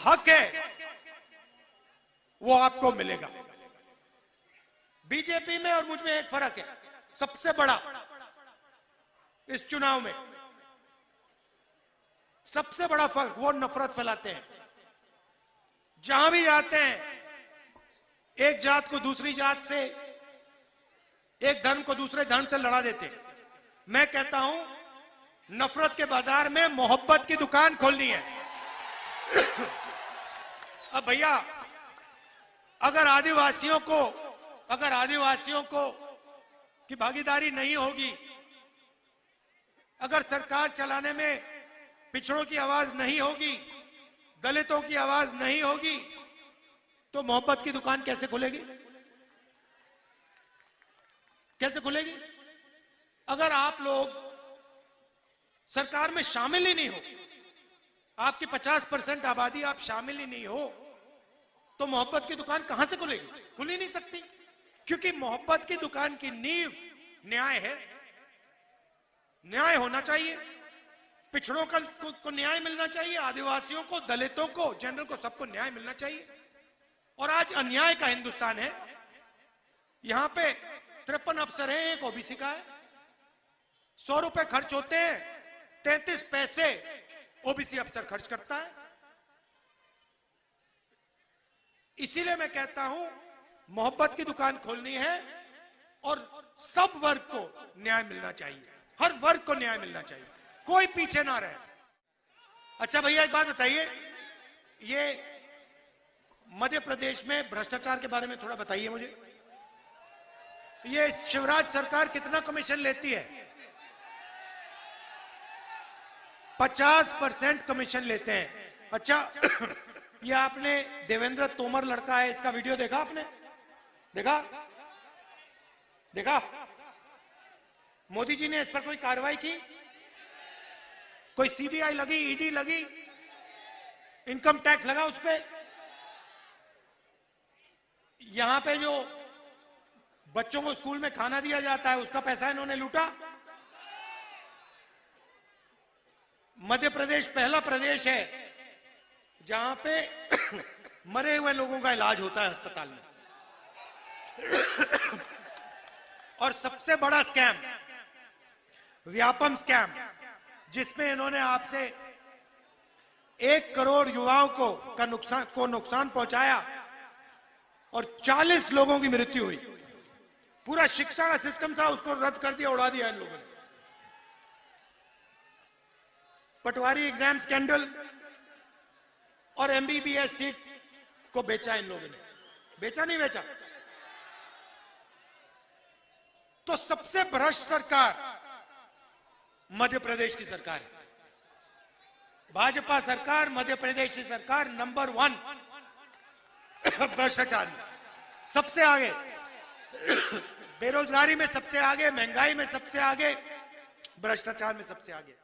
हक है वो आपको मिलेगा। बीजेपी में और मुझ में एक फर्क है, सबसे बड़ा इस चुनाव में सबसे बड़ा फर्क, वो नफरत फैलाते हैं। जहां भी जाते हैं एक जात को दूसरी जात से, एक धर्म को दूसरे धर्म से लड़ा देते हैं। मैं कहता हूं नफरत के बाजार में मोहब्बत की दुकान खोलनी है। अब भैया अगर आदिवासियों को की भागीदारी नहीं होगी, अगर सरकार चलाने में पिछड़ों की आवाज नहीं होगी, दलितों की आवाज नहीं होगी, तो मोहब्बत की दुकान कैसे खुलेगी? कैसे खुलेगी? अगर आप लोग सरकार में शामिल ही नहीं हो, आपकी 50% आबादी आप शामिल ही नहीं हो, तो मोहब्बत की दुकान कहां से खुलेगी? खुल ही नहीं सकती, क्योंकि मोहब्बत की दुकान की नींव न्याय है। न्याय होना चाहिए, पिछड़ों को न्याय मिलना चाहिए, आदिवासियों को, दलितों को, जनरल को, सबको न्याय मिलना चाहिए। और आज अन्याय का हिंदुस्तान है। यहां पे 53 अफसर हैं, एक ओबीसी का है। 100 रुपए खर्च होते हैं, 33 पैसे ओबीसी अफसर खर्च करता है। इसीलिए मैं कहता हूं मोहब्बत की दुकान खोलनी है और सब वर्ग को न्याय मिलना चाहिए, हर वर्ग को न्याय मिलना चाहिए, कोई पीछे ना रहे। अच्छा भैया एक बात बताइए, ये मध्य प्रदेश में भ्रष्टाचार के बारे में थोड़ा बताइए मुझे। ये शिवराज सरकार कितना कमीशन लेती है? 50% कमीशन लेते हैं। अच्छा ये आपने देवेंद्र तोमर लड़का है, इसका वीडियो देखा आपने? देखा? मोदी जी ने इस पर कोई कार्रवाई की? कोई सीबीआई लगी, ईडी लगी, इनकम टैक्स लगा उस पे? यहां पे जो बच्चों को स्कूल में खाना दिया जाता है उसका पैसा इन्होंने लूटा। मध्य प्रदेश पहला प्रदेश है जहां पे मरे हुए लोगों का इलाज होता है अस्पताल में। और सबसे बड़ा स्कैम, व्यापम स्कैम, जिसमें इन्होंने आपसे 1 करोड़ युवाओं को नुकसान पहुंचाया और 40 लोगों की मृत्यु हुई। पूरा शिक्षा का सिस्टम था उसको रद्द कर दिया, उड़ा दिया इन लोगों ने। पटवारी एग्जाम स्कैंडल और एमबीबीएस सीट को बेचा इन लोगों ने। बेचा नहीं बेचा? तो सबसे भ्रष्ट सरकार मध्य प्रदेश की सरकार है। भाजपा सरकार, मध्य प्रदेश की सरकार नंबर 1 भ्रष्टाचार में, सबसे आगे, बेरोजगारी में सबसे आगे, महंगाई में सबसे आगे, भ्रष्टाचार में सबसे आगे।